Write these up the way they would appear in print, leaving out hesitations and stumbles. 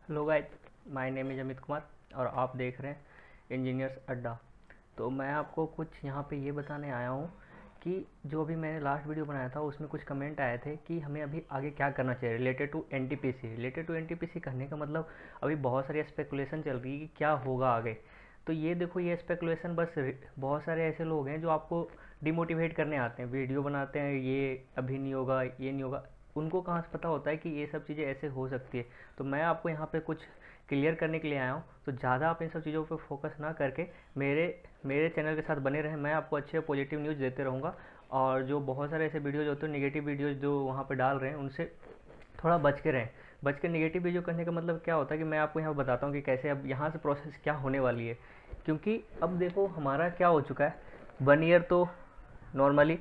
Hello guys, my name is Amit Kumar और आप देख रहे हैं इंजीनियर्स अड्डा। तो मैं आपको कुछ यहाँ पे ये बताने आया हूँ कि जो अभी मैंने लास्ट वीडियो बनाया था उसमें कुछ कमेंट आए थे कि हमें अभी आगे क्या करना चाहिए related to NTPC. Related to NTPC कहने का मतलब अभी बहुत सारी स्पेकुलेशन चल रही है कि क्या होगा आगे। तो ये देखो, ये स्पेकुलेशन बस बहुत सारे ऐसे लोग हैं जो आपको डिमोटिवेट करने आते हैं, वीडियो बनाते हैं ये अभी नहीं होगा, ये नहीं होगा। उनको कहाँ से पता होता है कि ये सब चीज़ें ऐसे हो सकती है। तो मैं आपको यहाँ पे कुछ क्लियर करने के लिए आया हूँ। तो ज़्यादा आप इन सब चीज़ों पे फोकस ना करके मेरे मेरे चैनल के साथ बने रहें। मैं आपको अच्छे पॉजिटिव न्यूज़ देते रहूँगा। और जो बहुत सारे ऐसे वीडियोज होते हैं, नेगेटिव वीडियोज जो वहाँ पे डाल रहे हैं, उनसे थोड़ा बच के रहें। बच के नेगेटिव वीडियो करने का मतलब क्या होता है कि मैं आपको यहाँ बताता हूँ कि कैसे अब यहाँ से प्रोसेस क्या होने वाली है। क्योंकि अब देखो हमारा क्या हो चुका है, 1 ईयर तो नॉर्मली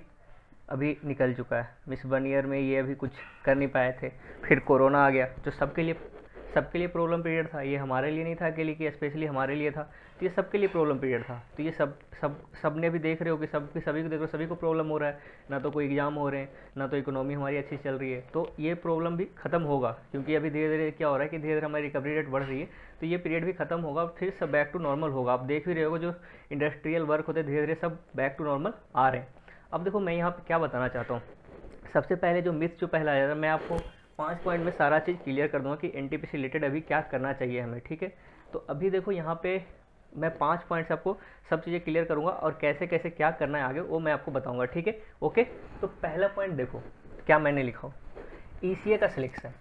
अभी निकल चुका है। मिस 1 ईयर में ये अभी कुछ कर नहीं पाए थे। फिर कोरोना आ गया जो सबके लिए प्रॉब्लम पीरियड था। ये हमारे लिए नहीं था अकेले, कि स्पेशली हमारे लिए था। तो ये सबके लिए प्रॉब्लम पीरियड था। तो ये सब ने भी देख रहे हो कि सभी को देख रहे हो, सभी को प्रॉब्लम हो रहा है। ना तो कोई एग्ज़ाम हो रहे हैं, ना तो इकोनॉमी हमारी अच्छी चल रही है। तो ये प्रॉब्लम भी ख़त्म होगा, क्योंकि अभी धीरे धीरे क्या हो रहा है कि धीरे धीरे हमारी रिकवरी रेट बढ़ रही है। तो ये पीरियड भी ख़त्म होगा, फिर सब बैक टू नॉर्मल होगा। आप देख भी रहे हो जो इंडस्ट्रियल वर्क होते हैं, धीरे धीरे सब बैक टू नॉर्मल आ रहे हैं। अब देखो मैं यहाँ पे क्या बताना चाहता हूँ। सबसे पहले जो मिथ जो पहला आया था, मैं आपको 5 पॉइंट में सारा चीज़ क्लियर कर दूंगा कि एनटीपीसी रिलेटेड अभी क्या करना चाहिए हमें, ठीक है। तो अभी देखो यहाँ पे मैं 5 पॉइंट से आपको सब चीज़ें क्लियर करूँगा और कैसे कैसे क्या करना है आगे वो मैं आपको बताऊँगा, ठीक है। ओके, तो पहला पॉइंट देखो क्या मैंने लिखा हो, ईसीए का सिलेक्शन।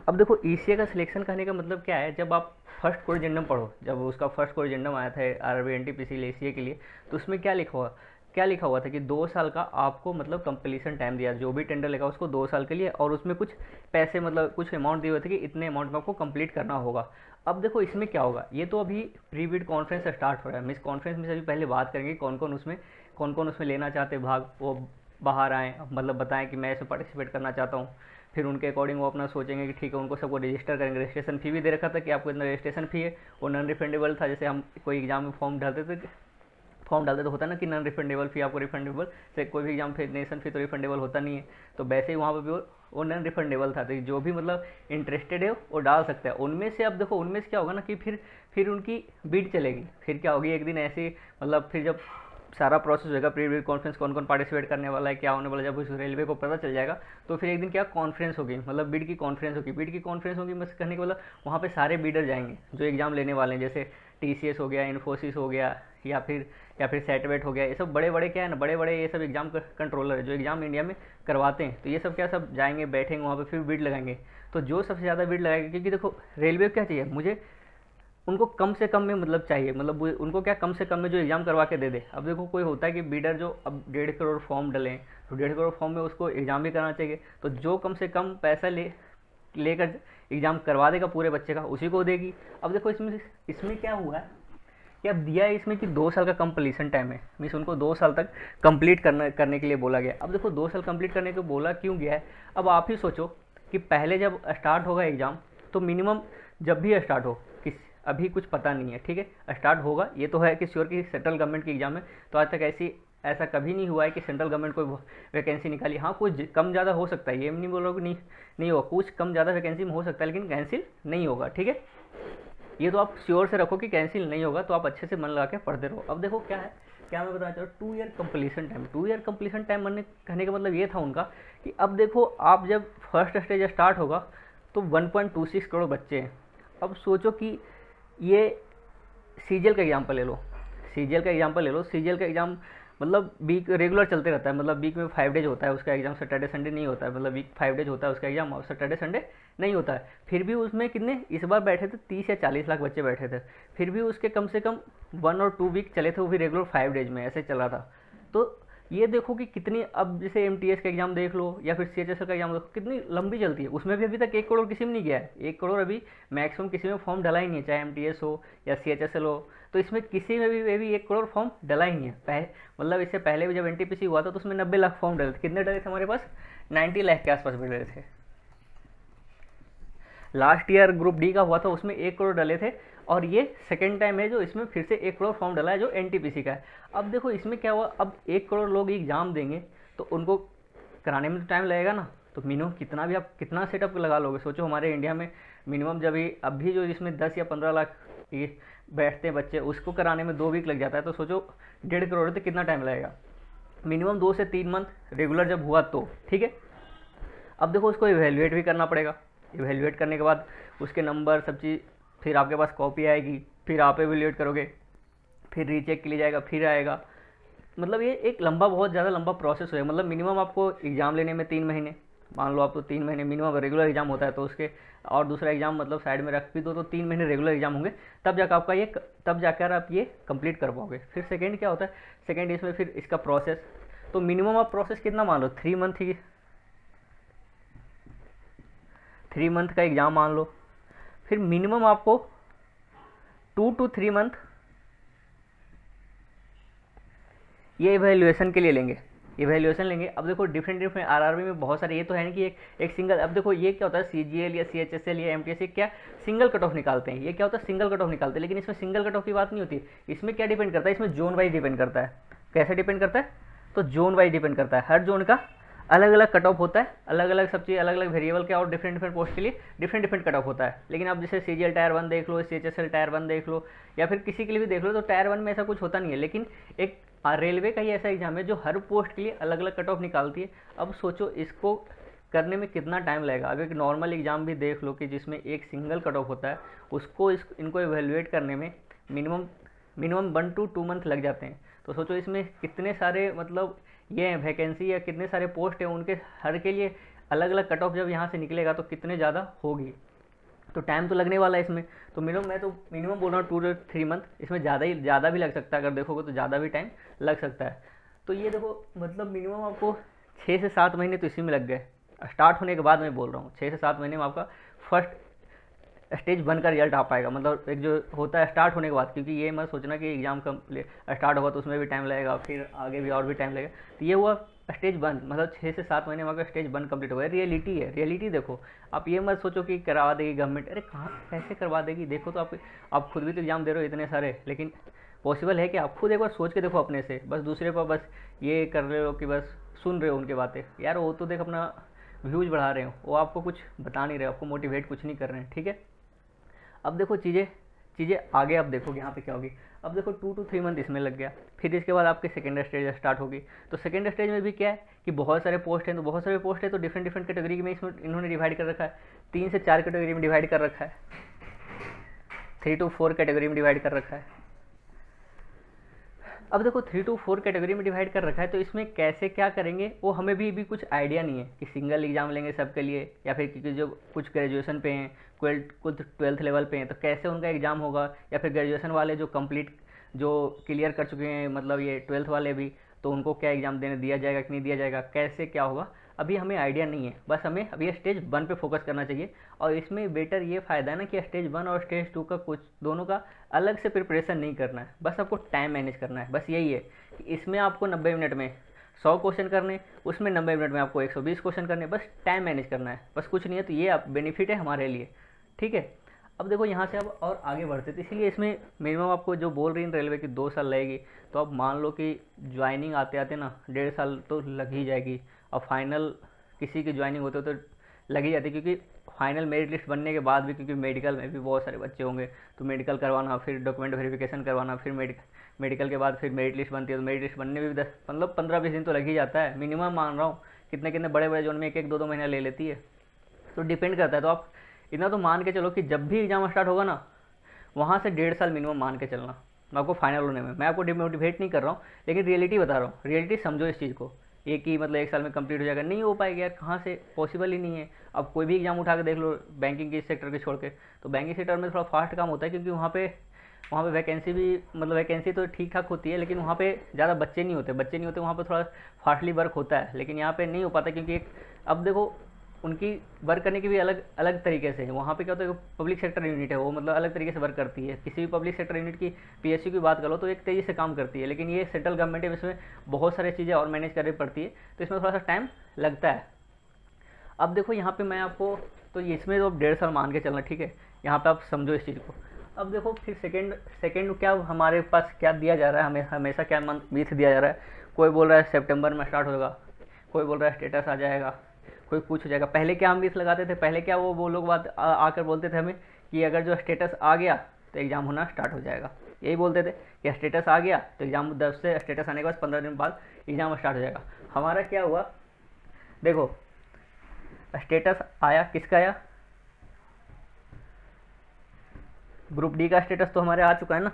अब देखो ईसीए का सिलेक्शन कहने का मतलब क्या है, जब आप फर्स्ट कोरिजेंडम पढ़ो, जब उसका फर्स्ट कोरिजेंडम आया था आरबी एनटीपीसी ईसीए के लिए, तो उसमें क्या लिखा हुआ था कि 2 साल का आपको मतलब कंप्लीशन टाइम दिया, जो भी टेंडर लेगा उसको 2 साल के लिए। और उसमें कुछ पैसे मतलब कुछ अमाउंट दिए हुए थे कि इतने अमाउंट में आपको कंप्लीट करना होगा। अब देखो इसमें क्या होगा, ये तो अभी प्री बिड कॉन्फ्रेंस स्टार्ट हो रहा है। हम इस कॉन्फ्रेंस में से अभी पहले बात करेंगे कौन कौन उसमें लेना चाहते हैं भाग, वो बाहर आएँ, मतलब बताएं कि मैं इसमें पार्टिसिपेट करना चाहता हूँ। फिर उनके अकॉर्डिंग वो अपना सोचेंगे कि ठीक है, उनको सबको रजिस्टर करेंगे। रजिस्ट्रेशन फ़ी भी दे रखा था कि आपको इतना रजिस्ट्रेशन फ़ी है, वो नॉन रिफंडेबल था। जैसे हम कोई एग्जाम में फॉर्म डालते तो होता ना कि नॉन रिफंडेबल फ़ी आपको रिफंडेबल, से कोई भी एग्जाम फिनेशन फ़ी तो रिफंडेबल होता नहीं है। तो वैसे ही वहाँ पर भी वो नॉन रिफंडेबल था। तो जो भी मतलब इंटरेस्टेड है वो डाल सकता है उनमें से। अब देखो उनमें से क्या होगा ना कि फिर उनकी बिड चलेगी। फिर क्या होगी, एक दिन ऐसे मतलब फिर जब सारा प्रोसेस होगा, प्री बिड कॉन्फ्रेंस कौन कौन पार्टिसिपेट करने वाला है, क्या होने वाला है, जब उस रेलवे को पता चल जाएगा तो फिर एक दिन क्या कॉन्फ्रेंस होगी, मतलब बिड की कॉन्फ्रेंस होगी। बिड की कॉन्फ्रेंस होगी बस कहने के मतलब वहाँ पे सारे बिडर जाएंगे जो एग्ज़ाम लेने वाले हैं। जैसे टीसीएस हो गया, इन्फोसिस हो गया, या फिर सेटवेट हो गया। ये सब बड़े बड़े क्या है ना, बड़े बड़े ये सब एग्जाम कंट्रोलर है जो एग्ज़ाम इंडिया में करवाते हैं। तो ये सब क्या सब जाएंगे, बैठेंगे वहाँ पे, फिर बिड लगाएंगे। तो जो सबसे ज़्यादा बिड लगाएगा, क्योंकि देखो रेलवे को क्या चाहिए, मुझे उनको कम से कम में मतलब चाहिए, मतलब उनको क्या कम से कम में जो एग्ज़ाम करवा के दे दे। अब देखो कोई होता है कि बीडर जो अब 1.5 करोड़ फॉर्म डलें, तो 1.5 करोड़ फॉर्म में उसको एग्ज़ाम भी कराना चाहिए। तो जो कम से कम पैसा लेकर एग्ज़ाम करवा देगा पूरे बच्चे का, उसी को देगी। अब देखो इसमें क्या हुआ है कि अब दिया है इसमें कि 2 साल का कंप्लीसन टाइम है। मीन्स उनको 2 साल तक कंप्लीट करने के लिए बोला गया। अब देखो 2 साल कंप्लीट करने को बोला क्यों गया है। अब आप ही सोचो कि पहले जब स्टार्ट होगा एग्ज़ाम, तो मिनिमम जब भी स्टार्ट हो, किस अभी कुछ पता नहीं है, ठीक है, स्टार्ट होगा ये तो है कि श्योर कि सेंट्रल गवर्नमेंट की एग्ज़ाम है। तो आज तक ऐसा कभी नहीं हुआ है कि सेंट्रल गवर्नमेंट कोई वैकेंसी निकाली। हाँ कुछ कम ज़्यादा हो सकता है, ये नहीं बोल रहा हूँ कि नहीं होगा, कुछ कम ज़्यादा वैकेंसी में हो सकता है, लेकिन कैंसिल नहीं होगा, ठीक है। ये तो आप श्योर से रखो कि कैंसिल नहीं होगा। तो आप अच्छे से मन लगा के पढ़ते रहो। अब देखो क्या है, क्या मैं बताना चाह रहा हूँ, 2 year completion time. 2 year completion time कहने का मतलब ये था उनका कि अब देखो आप जब फर्स्ट स्टेज स्टार्ट होगा तो 1.26 करोड़ बच्चे हैं। अब सोचो कि ये सीजीएल का एग्जाम्पल ले लो, सीजीएल का एग्ज़ाम मतलब वीक रेगुलर चलते रहता है। मतलब वीक में 5 डेज होता है उसका एग्ज़ाम, सैटरडे संडे नहीं होता है। मतलब वीक 5 डेज होता है उसका एग्ज़ाम और सैटरडे संडे नहीं होता है। फिर भी उसमें कितने इस बार बैठे थे, 30 या 40 लाख बच्चे बैठे थे। फिर भी उसके कम से कम 1 और 2 वीक चले थे, वो भी रेगुलर 5 डेज में ऐसे चला था। तो ये देखो कि कितनी, अब जैसे एमटीएस का एग्जाम देख लो या फिर सीएचएसएल का एग्जाम देखो, कितनी लंबी चलती है। उसमें भी अभी तक 1 करोड़ किसी में नहीं गया है। 1 करोड़ अभी मैक्सिमम किसी में फॉर्म डला ही नहीं है, चाहे एमटीएस हो या सीएचएसएल हो। तो इसमें किसी में भी 1 करोड़ फॉर्म डला ही नहीं है। मतलब इससे पहले भी जब एनटीपीसी हुआ था तो उसमें 90 लाख फॉर्म डले थे। कितने डले थे हमारे पास, 90 लाख के आसपास डले थे। लास्ट ईयर ग्रुप डी का हुआ था, उसमें 1 करोड़ डले थे। और ये सेकेंड टाइम है जो इसमें फिर से 1 करोड़ फॉर्म डला है जो एनटीपीसी का है। अब देखो इसमें क्या हुआ, अब 1 करोड़ लोग एग्जाम देंगे तो उनको कराने में तो टाइम लगेगा ना। तो मिनिमम कितना भी आप कितना सेटअप लगा लोगे, सोचो हमारे इंडिया में मिनिमम जब ही अभी जो इसमें 10 या 15 लाख ये बैठते हैं बच्चे, उसको कराने में 2 वीक लग जाता है, तो सोचो 1.5 करोड़ तो कितना टाइम लगेगा। मिनिमम 2 से 3 मंथ रेगुलर जब हुआ तो ठीक है। अब देखो उसको इवेल्युएट भी करना पड़ेगा। इवेल्युएट करने के बाद उसके नंबर सब चीज़, फिर आपके पास कॉपी आएगी, फिर आप इवेल्युएट करोगे, फिर रीचेक के लिए जाएगा, फिर आएगा। मतलब ये एक लंबा, बहुत ज़्यादा लंबा प्रोसेस है। मतलब मिनिमम आपको एग्ज़ाम लेने में 3 महीने, मान लो आप तो 3 महीने मिनिमम रेगुलर एग्जाम होता है, तो उसके और दूसरा एग्जाम मतलब साइड में रख भी दो तो 3 महीने रेगुलर एग्जाम होंगे, तब जाकर आपका ये, तब जाकर आप ये कंप्लीट कर पाओगे। फिर सेकंड क्या होता है, सेकंड इसमें फिर इसका प्रोसेस, तो मिनिमम आप प्रोसेस कितना मान लो, 3 मंथ ही, 3 मंथ का एग्ज़ाम मान लो। फिर मिनिमम आपको 2 to 3 मंथ ये इवैल्यूएशन के लिए लेंगे, इवैल्यूएशन लेंगे। अब देखो डिफरेंट डिफरेंट आरआरबी में बहुत सारे, ये तो है नहीं कि एक सिंगल, अब देखो ये क्या होता है, सीजीएल या सीएचएसएल या एमटीएस क्या सिंगल कट ऑफ निकालते हैं, ये क्या होता है सिंगल कट ऑफ निकालते हैं। लेकिन इसमें सिंगल कट ऑफ की बात नहीं होती, इसमें क्या डिपेंड करता है, इसमें जोन वाइज डिपेंड करता है। कैसे डिपेंड करता है, तो जोन वाइज डिपेंड करता है, हर जोन का अलग अलग कट ऑफ होता है, अलग अलग सब चीज़, अलग अलग वेरिएबल के और डिफरेंट डिफरेंट पोस्ट के लिए डिफरेंट डिफरेंट कट ऑफ होता है। लेकिन अब जैसे सीजीएल टायर 1 देख लो, सीएचएसएल टायर 1 देख लो, या फिर किसी के लिए भी देख लो, तो टायर 1 में ऐसा कुछ होता नहीं है। लेकिन एक रेलवे का ही ऐसा एग्जाम है जो हर पोस्ट के लिए अलग अलग कट ऑफ निकालती है। अब सोचो इसको करने में कितना टाइम लगेगा। अगर एक नॉर्मल एग्जाम भी देख लो कि जिसमें एक सिंगल कट ऑफ होता है, उसको इनको इवेल्युएट करने में मिनिमम 1 to 2 मंथ लग जाते हैं। तो सोचो इसमें कितने सारे मतलब ये वैकेंसी या कितने सारे पोस्ट हैं, उनके हर के लिए अलग अलग कट ऑफ जब यहाँ से निकलेगा तो कितने ज़्यादा होगी, तो टाइम तो लगने वाला है इसमें। तो मैं तो मिनिमम बोल रहा हूँ 2 to 3 मंथ, इसमें ज़्यादा भी लग सकता है, अगर देखोगे तो ज़्यादा भी टाइम लग सकता है। तो ये देखो मतलब मिनिमम आपको 6 से 7 महीने तो इसी में लग गए, स्टार्ट होने के बाद मैं बोल रहा हूँ 6 से 7 महीने में आपका फर्स्ट स्टेज 1 का रिजल्ट आ पाएगा। मतलब एक जो होता है स्टार्ट होने के बाद, क्योंकि ये मत सोचना कि एग्जाम स्टार्ट होगा तो उसमें भी टाइम लगेगा, फिर आगे भी और भी टाइम लगेगा। तो ये हुआ स्टेज 1, मतलब 6 से 7 महीने में आपका स्टेज 1 कंप्लीट हो गया। रियलिटी है, रियलिटी देखो। आप ये मत सोचो कि करवा देगी गवर्नमेंट, अरे कहाँ कैसे करवा देगी, देखो तो आप खुद भी तो एग्जाम दे रहे हो इतने सारे, लेकिन पॉसिबल है कि आप खुद एक बार सोच के देखो अपने से, बस दूसरे पर बस ये कर रहे हो कि बस सुन रहे हो उनकी बातें। यार वो तो देख अपना व्यूज़ बढ़ा रहे हो, वो आपको कुछ बता नहीं रहे, आपको मोटिवेट कुछ नहीं कर रहे हैं, ठीक है। अब देखो चीज़ें आगे आप देखोगे यहाँ पे क्या होगी। अब देखो 2 to 3 मंथ इसमें लग गया, फिर इसके बाद आपके सेकेंड स्टेज स्टार्ट होगी। तो सेकेंड स्टेज में भी क्या है कि बहुत सारे पोस्ट हैं, तो बहुत सारे पोस्ट है तो डिफरेंट डिफरेंट कैटेगरी में इसमें इन्होंने डिवाइड कर रखा है, 3 से 4 कैटेगरी में डिवाइड कर रखा है, 3 to 4 कैटेगरी में डिवाइड कर रखा है। अब देखो 3 to 4 कैटेगरी में डिवाइड कर रखा है, तो इसमें कैसे क्या करेंगे वो हमें भी कुछ आइडिया नहीं है कि सिंगल एग्जाम लेंगे सबके लिए, या फिर क्योंकि जो कुछ ग्रेजुएशन पे हैं, कुछ 12th लेवल पे हैं, तो कैसे उनका एग्ज़ाम होगा, या फिर ग्रेजुएशन वाले जो क्लियर कर चुके हैं, मतलब ये 12th वाले भी, तो उनको क्या एग्ज़ाम देने दिया जाएगा कि नहीं दिया जाएगा, कैसे क्या होगा, अभी हमें आइडिया नहीं है। बस हमें अभी स्टेज 1 पे फोकस करना चाहिए। और इसमें बेटर ये फ़ायदा है ना कि स्टेज 1 और स्टेज 2 का कुछ दोनों का अलग से प्रिपरेशन नहीं करना है, बस आपको टाइम मैनेज करना है। बस यही है कि इसमें आपको 90 मिनट में 100 क्वेश्चन करने, उसमें 90 मिनट में आपको 120 क्वेश्चन करने, बस टाइम मैनेज करना है, बस कुछ नहीं है। तो ये आप बेनिफिट है हमारे लिए, ठीक है। अब देखो यहाँ से अब और आगे बढ़ते, तो इसीलिए इसमें मिनिमम आपको जो बोल रही है रेलवे की 2 साल लगेगी, तो अब मान लो कि ज्वाइनिंग आते आते ना 1.5 साल तो लग ही जाएगी। और फाइनल किसी की ज्वाइनिंग होते तो लग ही जाती, क्योंकि फाइनल मेरिट लिस्ट बनने के बाद भी, क्योंकि मेडिकल में भी बहुत सारे बच्चे होंगे, तो मेडिकल करवाना, फिर डॉक्यूमेंट वेरिफिकेशन करवाना, फिर मेडिकल के बाद फिर मेरिट लिस्ट बनती है, तो मेरिट लिस्ट बनने में भी 15-20 दिन तो लग ही जाता है मिनिमम, मान रहा हूँ। कितने बड़े बड़े जोन में 1-1, 2-2 महीना ले लेती है, तो डिपेंड करता है। तो आप इतना तो मान के चलो कि जब भी एग्जाम स्टार्ट होगा ना, वहाँ से 1.5 साल मिनिमम मान के चलना मैं आपको फाइनल होने में। मैं आपको डिमोटिवेट नहीं कर रहा हूँ, लेकिन रियलिटी बता रहा हूँ, रियलिटी समझो इस चीज़ को। एक ही मतलब 1 साल में कंप्लीट हो जाएगा, नहीं हो पाएगा यार, कहाँ से, पॉसिबल ही नहीं है। अब कोई भी एग्जाम उठा के देख लो बैंकिंग के सेक्टर के छोड़ के, तो बैंकिंग सेक्टर में थोड़ा फास्ट काम होता है, क्योंकि वहाँ पे वैकेंसी भी, मतलब वैकेंसी तो ठीक ठाक होती है, लेकिन वहाँ पे ज़्यादा बच्चे नहीं होते वहाँ पे थोड़ा फास्टली वर्क होता है। लेकिन यहाँ पे नहीं हो पाता, क्योंकि अब देखो उनकी वर्क करने की भी अलग अलग तरीके से है। वहाँ पे क्या होता है, पब्लिक सेक्टर यूनिट है वो, मतलब अलग तरीके से वर्क करती है। किसी भी पब्लिक सेक्टर यूनिट की पीएसयू की बात करो तो एक तेज़ी से काम करती है, लेकिन ये सेंट्रल गवर्नमेंट है, इसमें बहुत सारी चीज़ें और मैनेज करनी पड़ती है, तो इसमें थोड़ा सा टाइम लगता है। अब देखो यहाँ पे मैं आपको, तो इसमें तो 1.5 साल मान के चलना, ठीक है। यहाँ पे आप समझो इस चीज़ को। अब देखो फिर सेकेंड क्या हमारे पास क्या दिया जा रहा है, हमें हमेशा क्या मंथ दिया जा रहा है। कोई बोल रहा है सितंबर में स्टार्ट होगा, कोई बोल रहा है स्टेटस आ जाएगा, कोई पूछ जाएगा। पहले क्या हम मिस लगाते थे, पहले क्या वो लोग बात आकर बोलते थे हमें कि अगर जो स्टेटस आ गया तो एग्ज़ाम होना स्टार्ट हो जाएगा। यही बोलते थे कि स्टेटस आ गया तो एग्ज़ाम 10 से स्टेटस आने के बाद 15 दिन बाद एग्ज़ाम स्टार्ट हो जाएगा। हमारा क्या हुआ, देखो स्टेटस आया, किसका आया, ग्रुप डी का स्टेटस तो हमारे आ चुका है ना,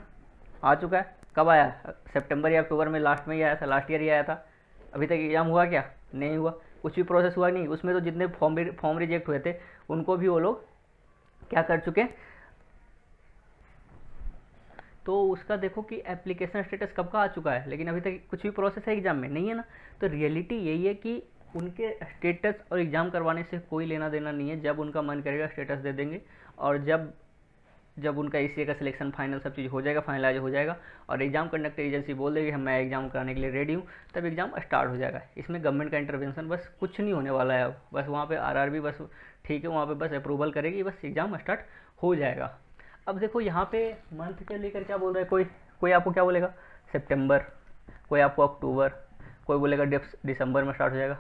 आ चुका है। कब आया, सितंबर या अक्टूबर में लास्ट में ही आया था, लास्ट ईयर ही आया था। अभी तक एग्ज़ाम हुआ क्या, नहीं हुआ, कुछ भी प्रोसेस हुआ नहीं। उसमें तो जितने फॉर्म रिजेक्ट हुए थे उनको भी वो लोग क्या कर चुके। तो उसका देखो कि एप्लीकेशन स्टेटस कब का आ चुका है, लेकिन अभी तक कुछ भी प्रोसेस है एग्ज़ाम में नहीं है ना। तो रियलिटी यही है कि उनके स्टेटस और एग्ज़ाम करवाने से कोई लेना देना नहीं है। जब उनका मन करेगा स्टेटस दे देंगे, और जब उनका इसी का सिलेक्शन फाइनल सब चीज़ हो जाएगा, फाइनलाइज हो जाएगा, और एग्ज़ाम कंडक्टर एजेंसी बोल देगी मैं एग्ज़ाम कराने के लिए रेडी हूँ, तब एग्ज़ाम स्टार्ट हो जाएगा। इसमें गवर्नमेंट का इंटरवेंशन बस कुछ नहीं होने वाला है। अब बस वहाँ पे आरआरबी बस ठीक है, वहाँ पे बस अप्रूवल करेगी, बस एग्ज़ाम स्टार्ट हो जाएगा। अब देखो यहाँ पे मंथ के लेकर क्या बोल रहा है, कोई आपको क्या बोलेगा सितंबर, कोई आपको अक्टूबर, कोई बोलेगा दिसंबर में स्टार्ट हो जाएगा।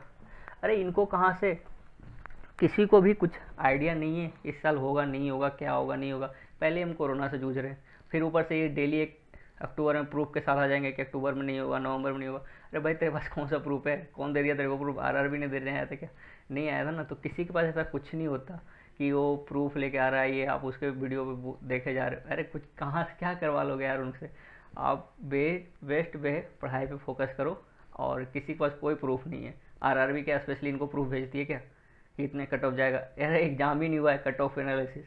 अरे इनको कहाँ से, किसी को भी कुछ आइडिया नहीं है इस साल होगा नहीं होगा, क्या होगा नहीं होगा। पहले हम कोरोना से जूझ रहे हैं, फिर ऊपर से ये डेली एक अक्टूबर में प्रूफ के साथ आ जाएंगे कि अक्टूबर में नहीं होगा, नवंबर में नहीं होगा। अरे भाई तेरे पास कौन सा प्रूफ है, कौन दे दिया तेरे को प्रूफ, आरआरबी ने दे आया था क्या, नहीं आया था ना। तो किसी के पास ऐसा कुछ नहीं होता कि वो प्रूफ लेके आ रहा है, ये आप उसके वीडियो पे देखे जा रहे हो। अरे कुछ कहाँ से क्या करवा लोगे यार उनसे। आप वेस्ट पढ़ाई पे फोकस करो, और किसी के पास कोई प्रूफ नहीं है। आरआरबी क्या स्पेशली इनको प्रूफ भेजती है क्या कि इतने कट ऑफ जाएगा। अरे एग्जाम ही नहीं हुआ है, कट ऑफ एनालिसिस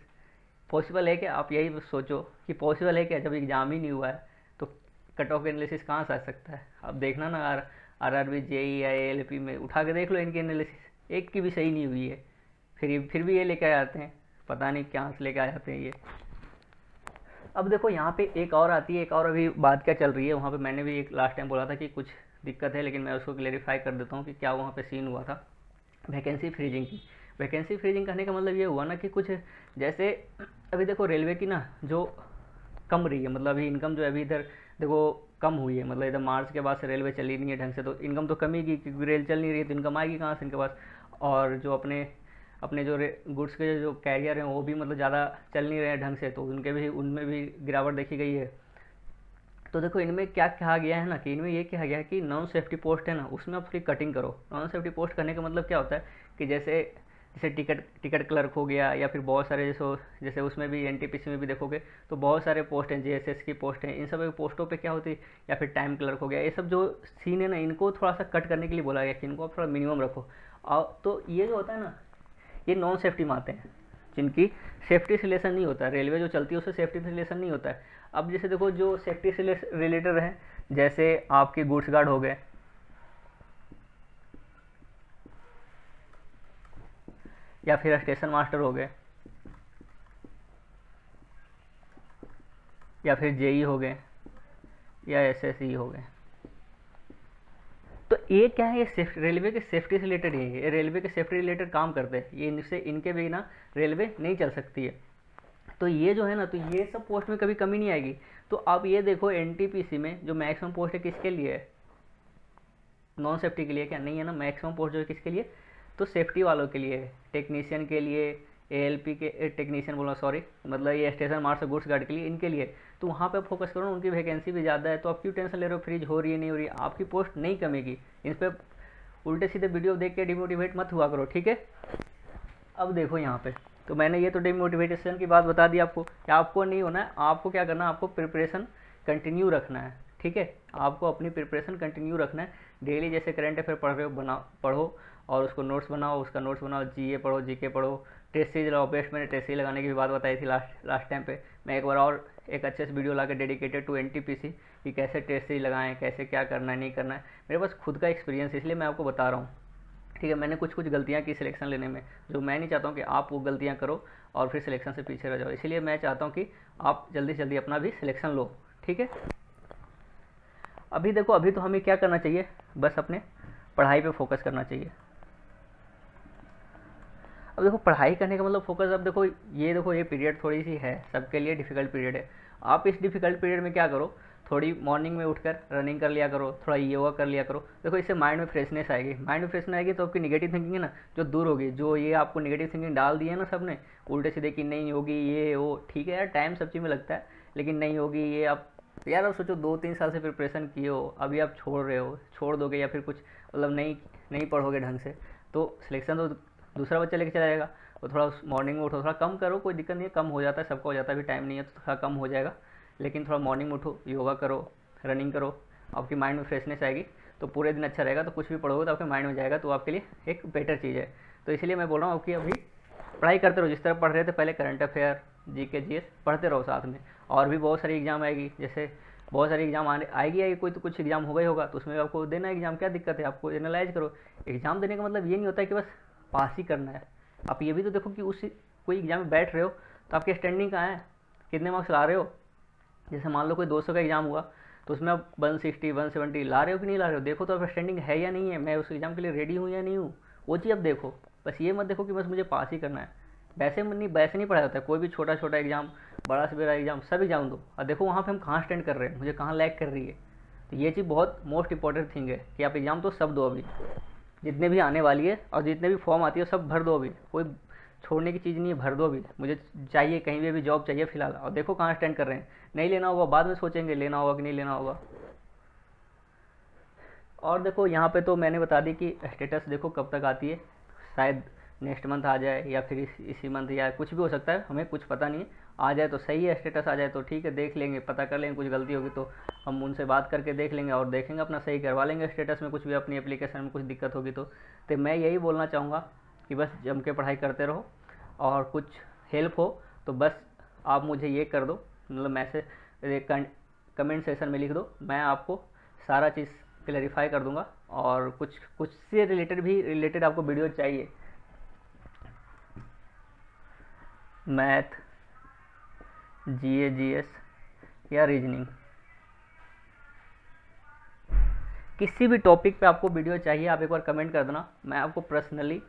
पॉसिबल है क्या, आप यही सोचो कि पॉसिबल है क्या, जब एग्जाम ही नहीं हुआ है तो कट ऑफ एनालिसिस कहाँ से आ सकता है। अब देखना ना आरआरबी जेई या एएलपी में उठा के देख लो, इनकी एनालिसिस एक की भी सही नहीं हुई है, फिर भी ये लेके आ जाते हैं, पता नहीं कहाँ से लेके आ जाते हैं ये। अब देखो यहाँ पे एक और आती है, एक और अभी बात क्या चल रही है। वहाँ पे मैंने भी एक लास्ट टाइम बोला था कि कुछ दिक्कत है, लेकिन मैं उसको क्लेरिफाई कर देता हूँ कि क्या वहाँ पे सीन हुआ था। वैकेंसी फ्रीजिंग की, वैकेंसी फ्रीजिंग कहने का मतलब ये हुआ ना कि कुछ जैसे अभी देखो रेलवे की ना जो कम रही है, मतलब अभी इनकम जो है अभी इधर देखो कम हुई है, मतलब इधर मार्च के बाद से रेलवे चली नहीं है ढंग से, तो इनकम तो कमी की, क्योंकि रेल चल नहीं रही है तो इनकम आएगी कहाँ से इनके पास। और जो अपने जो गुड्स के जो कैरियर हैं वो भी मतलब ज़्यादा चल नहीं रहे हैं ढंग से, तो उनमें भी गिरावट देखी गई है। तो देखो इनमें क्या कहा गया है ना, कि इनमें ये कहा गया है कि नॉन सेफ्टी पोस्ट है ना उसमें आप थोड़ी कटिंग करो। नॉन सेफ्टी पोस्ट करने का मतलब क्या होता है कि जैसे टिकट क्लर्क हो गया, या फिर बहुत सारे जैसे उसमें भी एनटीपीसी में भी देखोगे तो बहुत सारे पोस्ट हैं, जेएसएस की पोस्ट हैं, इन सब पोस्टों पे क्या होती है, या फिर टाइम क्लर्क हो गया, ये सब जो सीन है ना इनको थोड़ा सा कट करने के लिए बोला गया कि इनको आप थोड़ा मिनिमम रखो। और तो ये जो होता है ना ये नॉन सेफ्टी में आते हैं, जिनकी सेफ्टी से रिलेशन नहीं होता है, रेलवे जो चलती है उससे सेफ्टी से रिलेशन नहीं होता है। अब जैसे देखो जो सेफ्टी से रिलेटेड है, जैसे आपके गुड्स गार्ड हो गए, या फिर स्टेशन मास्टर हो गए, या फिर जेई हो गए, या एसएसई हो गए। तो ये क्या है, ये रेलवे के सेफ्टी से रिलेटेड है, ये रेलवे के सेफ्टी रिलेटेड काम करते हैं, ये इनके बिना रेलवे नहीं चल सकती है। तो ये जो है ना, तो ये सब पोस्ट में कभी कमी नहीं आएगी। तो आप ये देखो एनटीपीसी में जो मैक्सिमम पोस्ट है किसके लिए है, नॉन सेफ्टी के लिए क्या नहीं है ना, मैक्सिमम पोस्ट जो है किसके लिए, तो सेफ्टी वालों के लिए है, टेक्नीशियन के लिए, एएलपी के टेक्नीशियन बोला सॉरी, मतलब ये स्टेशन मास्टर गुड्स गार्ड के लिए, इनके लिए। तो वहाँ पे फोकस करो, उनकी वैकेंसी भी ज़्यादा है, तो आप क्यों टेंशन ले रहे हो फ्रीज हो रही है नहीं हो रही है, आपकी पोस्ट नहीं कमेगी। इन पर उल्टे सीधे वीडियो देख के डिमोटिवेट मत हुआ करो, ठीक है। अब देखो यहाँ पे, तो मैंने ये तो डिमोटिवेशन की बात बता दी आपको, कि आपको नहीं होना है, आपको क्या करना है, आपको प्रिपरेशन कंटिन्यू रखना है, ठीक है। आपको अपनी प्रिपरेशन कंटिन्यू रखना है, डेली जैसे करंट अफेयर पढ़ रहे हो पढ़ो, और उसको नोट्स बनाओ, उसका नोट्स बनाओ, जीए पढ़ो, जीके पढ़ो, टेस्ट सीरीज लगाओ। बेस्ट मैंने टेस्ट सीरीज लगाने की भी बात बताई थी लास्ट टाइम पे। मैं एक बार और एक अच्छे से वीडियो ला के डेडिकेटेड टू एनटीपीसी कि कैसे टेस्ट सीरीज लगाएं, कैसे क्या करना है नहीं करना है। मेरे पास खुद का एक्सपीरियंस, इसलिए मैं आपको बता रहा हूँ, ठीक है। मैंने कुछ गलतियाँ की सिलेक्शन लेने में, जो मैं नहीं चाहता हूँ कि आप वो गलतियाँ करो और फिर सिलेक्शन से पीछे रह जाओ। इसलिए मैं चाहता हूँ कि आप जल्दी से जल्दी अपना भी सिलेक्शन लो, ठीक है। अभी देखो, अभी तो हमें क्या करना चाहिए, बस अपने पढ़ाई पे फोकस करना चाहिए। अब देखो पढ़ाई करने का मतलब फोकस, अब देखो ये पीरियड थोड़ी सी है सबके लिए डिफ़िकल्ट पीरियड है। आप इस डिफ़िकल्ट पीरियड में क्या करो, थोड़ी मॉर्निंग में उठकर रनिंग कर लिया करो, थोड़ा योगा कर लिया करो। देखो इससे माइंड में फ्रेशनेस आएगी, माइंड में फ्रेशनेस आएगी तो आपकी नेगेटिव थिंकिंग है ना जो दूर होगी। जो ये आपको नेगेटिव थिंकिंग डाल दी है ना सबने उल्टे सीधे कि नहीं होगी ये वो, ठीक है यार टाइम सब चीज़ में लगता है, लेकिन नहीं होगी ये। आप यार आप सोचो 2-3 साल से प्रिपरेशन किए हो, अभी आप छोड़ रहे हो, छोड़ दोगे या फिर कुछ मतलब नहीं पढ़ोगे ढंग से तो सिलेक्शन तो दूसरा बच्चा लेके चला जाएगा। तो थोड़ा मॉर्निंग में उठो, थोड़ा कम करो, कोई दिक्कत नहीं है, कम हो जाता है, सबका हो जाता है, अभी टाइम नहीं है तो थोड़ा कम हो जाएगा। लेकिन थोड़ा मॉर्निंग में उठो, योगा करो, रनिंग करो, आपकी माइंड में फ्रेशनेस आएगी तो पूरे दिन अच्छा रहेगा। तो कुछ भी पढ़ोगे तो आपके माइंड में जाएगा, तो आपके लिए एक बेटर चीज़ है। तो इसलिए मैं बोल रहा हूँ कि अभी पढ़ाई करते रहो, जिस तरह पढ़ रहे थे पहले, करंट अफेयर, जीके जीएस पढ़ते रहो साथ में। और भी बहुत सारी एग्जाम आएगी, जैसे बहुत सारी एग्जाम आएगी, कोई तो कुछ एग्जाम होगा ही होगा, तो उसमें आपको देना एग्जाम, क्या दिक्कत है, आपको एनालाइज करो। एग्जाम देने का मतलब ये नहीं होता है कि बस पास ही करना है। आप ये भी तो देखो कि उस कोई एग्जाम में बैठ रहे हो तो आपकी स्टैंडिंग कहाँ है, कितने मार्क्स ला रहे हो। जैसे मान लो कोई 200 का एग्जाम हुआ तो उसमें आप 160 170 ला रहे हो कि नहीं ला रहे हो, देखो तो आप स्टैंडिंग है या नहीं है, मैं उस एग्जाम के लिए रेडी हूँ या नहीं हूँ, वो चीज़ आप देखो। बस ये मत देखो कि बस मुझे पास ही करना है। वैसे नहीं पढ़ाया होता है, कोई भी छोटा छोटा एग्जाम, बड़ा से बड़ा एग्जाम, सब एग्जाम दो और देखो वहाँ पे हम कहाँ स्टैंड कर रहे हैं, मुझे कहाँ लैग कर रही है। तो ये चीज़ बहुत मोस्ट इंपॉर्टेंट थिंग है कि आप एग्जाम तो सब दो अभी, जितने भी आने वाली है और जितने भी फॉर्म आती है सब भर दो अभी, कोई छोड़ने की चीज़ नहीं है, भर दो अभी। मुझे चाहिए, कहीं भी अभी जॉब चाहिए फिलहाल, और देखो कहाँ स्टैंड कर रहे हैं। नहीं लेना होगा बाद में सोचेंगे लेना होगा कि नहीं लेना होगा। और देखो यहाँ पे तो मैंने बता दी कि स्टेटस देखो कब तक आती है, शायद नेक्स्ट मंथ आ जाए या फिर इसी मंथ, या कुछ भी हो सकता है, हमें कुछ पता नहीं है। आ जाए तो सही है, स्टेटस आ जाए तो ठीक है, देख लेंगे, पता कर लेंगे, कुछ गलती होगी तो हम उनसे बात करके देख लेंगे और देखेंगे अपना सही करवा लेंगे स्टेटस में, कुछ भी अपनी एप्लीकेशन में कुछ दिक्कत होगी तो मैं यही बोलना चाहूँगा कि बस जम के पढ़ाई करते रहो, और कुछ हेल्प हो तो बस आप मुझे ये कर दो, मतलब मैसेज कमेंट सेक्शन में लिख दो, मैं आपको सारा चीज़ क्लैरिफाई कर दूंगा। और कुछ से रिलेटेड आपको वीडियो चाहिए, मैथ, जीए जीएस या रीजनिंग, किसी भी टॉपिक पे आपको वीडियो चाहिए आप एक बार कमेंट कर देना, मैं आपको पर्सनली